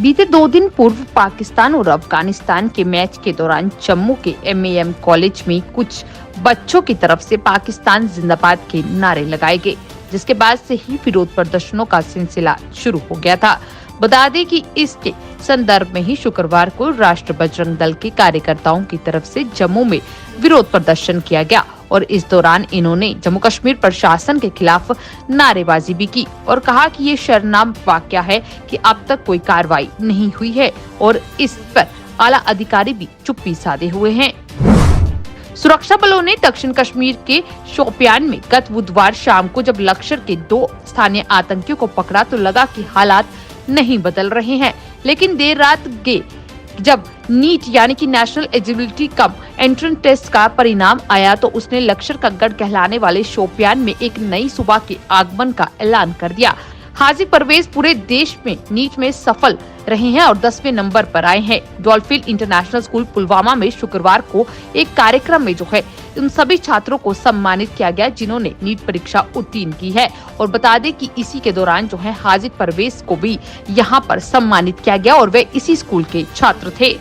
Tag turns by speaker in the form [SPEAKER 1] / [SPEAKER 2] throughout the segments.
[SPEAKER 1] बीते 2 दिन पूर्व पाकिस्तान और अफगानिस्तान के मैच के दौरान जम्मू के MAM कॉलेज में कुछ बच्चों की तरफ से पाकिस्तान जिंदाबाद के नारे लगाए गए, जिसके बाद से ही विरोध प्रदर्शनों का सिलसिला शुरू हो गया था। बता दें कि इसके संदर्भ में ही शुक्रवार को राष्ट्र बजरंग दल के कार्यकर्ताओं की तरफ से जम्मू में विरोध प्रदर्शन किया गया और इस दौरान इन्होंने जम्मू कश्मीर प्रशासन के खिलाफ नारेबाजी भी की और कहा कि ये शर्मनाक वाकया है कि अब तक कोई कार्रवाई नहीं हुई है और इस पर आला अधिकारी भी चुप्पी साधे हुए हैं। सुरक्षा बलों ने दक्षिण कश्मीर के शोपियान में गत बुधवार शाम को जब लश्कर के 2 स्थानीय आतंकियों को पकड़ा तो लगा कि हालात नहीं बदल रहे हैं, लेकिन देर रात जब नीट यानी कि national eligibility cum entrance test का परिणाम आया तो उसने लश्कर का गढ़ कहलाने वाले शोपियान में एक नई सुबह के आगमन का ऐलान कर दिया। हाजी परवेज पूरे देश में नीट में सफल रहे हैं और 10वें नंबर पर आए हैं। डॉल्फिन इंटरनेशनल स्कूल पुलवामा में शुक्रवार को एक कार्यक्रम में जो है उन सभी छात्रों को सम्मानित किया गया जिन्होंने नीट परीक्षा उत्तीर्ण की है और बता दें कि इसी के दौरान जो है हाजी परवेज को भी यहाँ पर सम्मानित किया गया और वे इसी स्कूल के छात्र थे।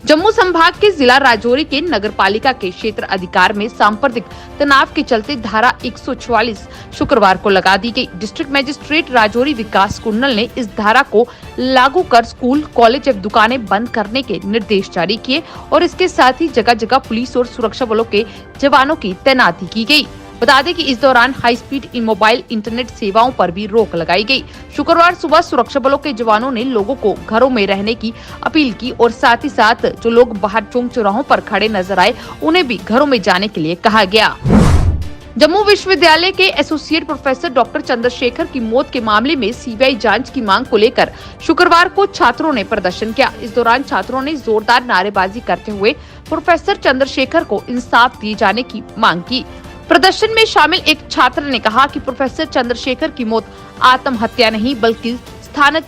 [SPEAKER 1] जम्मू संभाग के जिला राजौरी के नगर पालिका के क्षेत्र अधिकार में सांप्रदायिक तनाव के चलते धारा 144 शुक्रवार को लगा दी गई। डिस्ट्रिक्ट मजिस्ट्रेट राजौरी विकास कुंडल ने इस धारा को लागू कर स्कूल, कॉलेज एवं दुकानें बंद करने के निर्देश जारी किए और इसके साथ ही जगह जगह पुलिस और सुरक्षा बलों के जवानों की तैनाती की गयी। बता दें कि इस दौरान हाई स्पीड मोबाइल इंटरनेट सेवाओं पर भी रोक लगाई गई। शुक्रवार सुबह सुरक्षा बलों के जवानों ने लोगों को घरों में रहने की अपील की और साथ ही साथ जो लोग बाहर चौक चौराहों पर खड़े नजर आए उन्हें भी घरों में जाने के लिए कहा गया। जम्मू विश्वविद्यालय के एसोसिएट प्रोफेसर डॉक्टर चंद्रशेखर की मौत के मामले में CBI जांच की मांग को लेकर शुक्रवार को छात्रों ने प्रदर्शन किया। इस दौरान छात्रों ने जोरदार नारेबाजी करते हुए प्रोफेसर चंद्रशेखर को इंसाफ दिए जाने की मांग की। प्रदर्शन में शामिल एक छात्र ने कहा कि प्रोफेसर चंद्रशेखर की मौत आत्महत्या नहीं बल्कि स्थानिक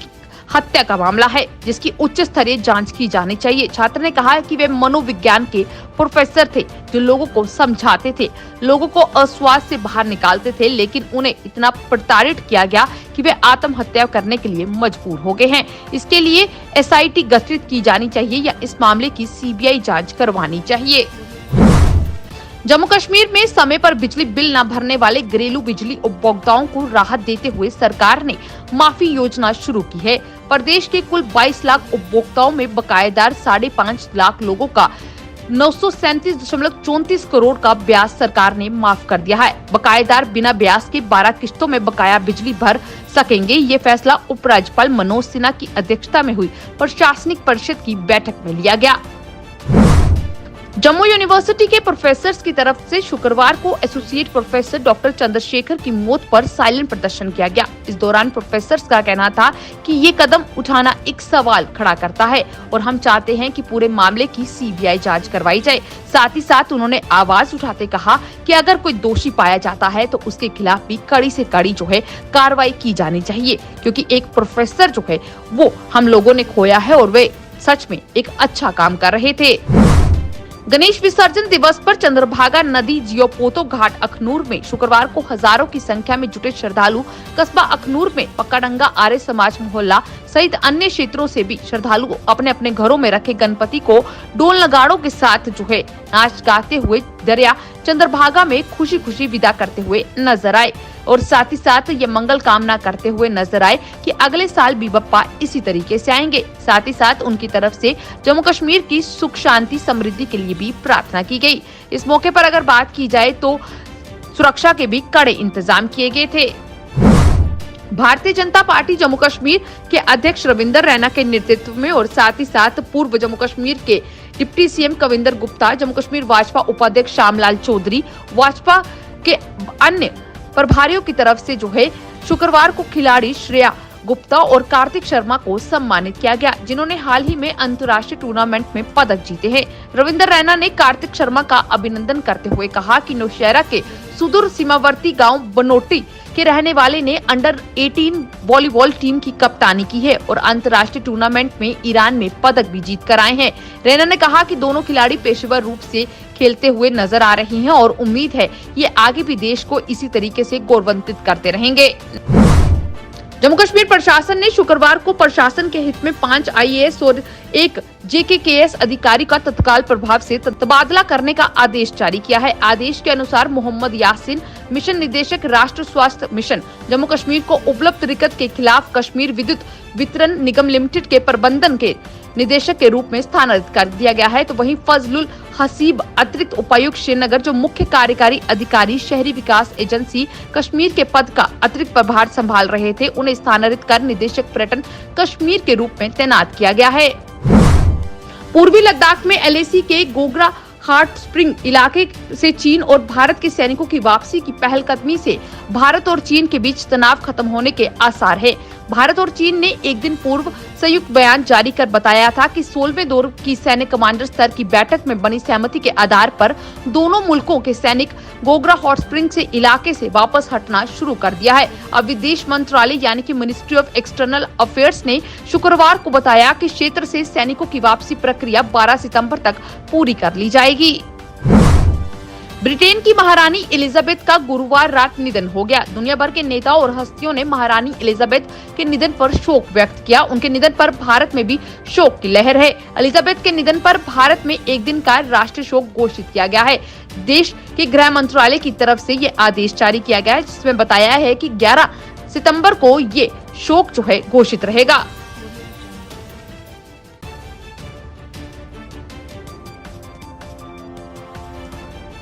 [SPEAKER 1] हत्या का मामला है, जिसकी उच्च स्तरीय जांच की जानी चाहिए। छात्र ने कहा कि वे मनोविज्ञान के प्रोफेसर थे जो लोगों को समझाते थे, लोगों को अस्वास्थ्य से बाहर निकालते थे, लेकिन उन्हें इतना प्रताड़ित किया गया कि वे आत्महत्या करने के लिए मजबूर हो गए हैं। इसके लिए SIT गठित की जानी चाहिए या इस मामले की CBI जाँच करवानी चाहिए। जम्मू कश्मीर में समय पर बिजली बिल न भरने वाले घरेलू बिजली उपभोक्ताओं को राहत देते हुए सरकार ने माफी योजना शुरू की है। प्रदेश के कुल 22 लाख उपभोक्ताओं में बकायेदार 5.5 लाख लोगों का 937.34 करोड़ का ब्याज सरकार ने माफ कर दिया है। बकायेदार बिना ब्याज के 12 किस्तों में बकाया बिजली भर सकेंगे। ये फैसला उपराज्यपाल मनोज सिन्हा की अध्यक्षता में हुई प्रशासनिक परिषद की बैठक में लिया गया। जम्मू यूनिवर्सिटी के प्रोफेसर्स की तरफ से शुक्रवार को एसोसिएट प्रोफेसर डॉक्टर चंद्रशेखर की मौत पर साइलेंट प्रदर्शन किया गया। इस दौरान प्रोफेसर्स का कहना था कि ये कदम उठाना एक सवाल खड़ा करता है और हम चाहते हैं कि पूरे मामले की CBI जांच करवाई जाए। साथ ही साथ उन्होंने आवाज उठाते कहा कि अगर कोई दोषी पाया जाता है तो उसके खिलाफ भी कड़ी से कड़ी जो है कार्रवाई की जानी चाहिए, क्योंकि एक प्रोफेसर जो है वो हम लोगों ने खोया है और वे सच में एक अच्छा काम कर रहे थे। गणेश विसर्जन दिवस पर चंद्रभागा नदी जियोपोतो घाट अखनूर में शुक्रवार को हजारों की संख्या में जुटे श्रद्धालु कस्बा अखनूर में पक्काडंगा आर्य समाज मोहल्ला सहित अन्य क्षेत्रों से भी श्रद्धालु अपने अपने घरों में रखे गणपति को ढोल नगाड़ों के साथ जो है नाच गाते हुए दरिया चंद्रभागा में खुशी खुशी विदा करते हुए नजर आए और साथ ही साथ ये मंगल कामना करते हुए नजर आए कि अगले साल भी बप्पा इसी तरीके से आएंगे। साथ ही साथ उनकी तरफ से जम्मू कश्मीर की सुख शांति समृद्धि के लिए भी प्रार्थना की गई। इस मौके पर अगर बात की जाए तो सुरक्षा के भी कड़े इंतजाम किए गए थे। भारतीय जनता पार्टी जम्मू कश्मीर के अध्यक्ष रविंदर रैना के नेतृत्व में और साथ ही साथ पूर्व जम्मू कश्मीर के डिप्टी CM कविंदर गुप्ता, जम्मू कश्मीर भाजपा उपाध्यक्ष श्यामलाल चौधरी, भाजपा के अन्य प्रभारियों की तरफ से जो है शुक्रवार को खिलाड़ी श्रेया गुप्ता और कार्तिक शर्मा को सम्मानित किया गया, जिन्होंने हाल ही में अंतर्राष्ट्रीय टूर्नामेंट में पदक जीते हैं। रविंदर रैना ने कार्तिक शर्मा का अभिनंदन करते हुए कहा कि नौशहरा के सुदूर सीमावर्ती गांव बनोटी के रहने वाले ने अंडर 18 वॉलीबॉल टीम की कप्तानी की है और अंतर्राष्ट्रीय टूर्नामेंट में ईरान में पदक भी जीत कर आए हैं। रैना ने कहा कि दोनों खिलाड़ी पेशेवर रूप से खेलते हुए नजर आ रहे हैं और उम्मीद है ये आगे भी देश को इसी तरीके से गौरवान्वित करते रहेंगे। जम्मू कश्मीर प्रशासन ने शुक्रवार को प्रशासन के हित में 5 आईएएस और 1 जेकेकेएस अधिकारी का तत्काल प्रभाव से तबादला करने का आदेश जारी किया है। आदेश के अनुसार मोहम्मद यासीन मिशन निदेशक राष्ट्र स्वास्थ्य मिशन जम्मू कश्मीर को उपलब्ध दिक्कत के खिलाफ कश्मीर विद्युत वितरण निगम लिमिटेड के प्रबंधन के निदेशक के रूप में स्थानांतरित कर दिया गया है। तो वहीं फजलुल हसीब अतिरिक्त उपायुक्त श्रीनगर जो मुख्य कार्यकारी अधिकारी शहरी विकास एजेंसी कश्मीर के पद का अतिरिक्त प्रभार संभाल रहे थे, उन्हें स्थानांतरित कर निदेशक पर्यटन कश्मीर के रूप में तैनात किया गया है। पूर्वी लद्दाख में एलएसी के गोगरा हॉट स्प्रिंग इलाके से चीन और भारत के सैनिकों की वापसी की पहलकदमी से भारत और चीन के बीच तनाव खत्म होने के आसार है। भारत और चीन ने एक दिन पूर्व संयुक्त बयान जारी कर बताया था कि 16वें दौर की सैनिक कमांडर स्तर की बैठक में बनी सहमति के आधार पर दोनों मुल्कों के सैनिक गोगरा हॉट स्प्रिंग से इलाके से वापस हटना शुरू कर दिया है। अब विदेश मंत्रालय यानी कि मिनिस्ट्री ऑफ एक्सटर्नल अफेयर्स ने शुक्रवार को बताया कि क्षेत्र से सैनिकों की वापसी प्रक्रिया 12 सितंबर तक पूरी कर ली जाएगी। ब्रिटेन की महारानी एलिजाबेथ का गुरुवार रात निधन हो गया। दुनिया भर के नेताओं और हस्तियों ने महारानी एलिजाबेथ के निधन पर शोक व्यक्त किया। उनके निधन पर भारत में भी शोक की लहर है। एलिजाबेथ के निधन पर भारत में एक दिन का राष्ट्रीय शोक घोषित किया गया है। देश के गृह मंत्रालय की तरफ से ये आदेश जारी किया गया है, जिसमें बताया है कि 11 सितंबर को ये शोक जो है घोषित रहेगा।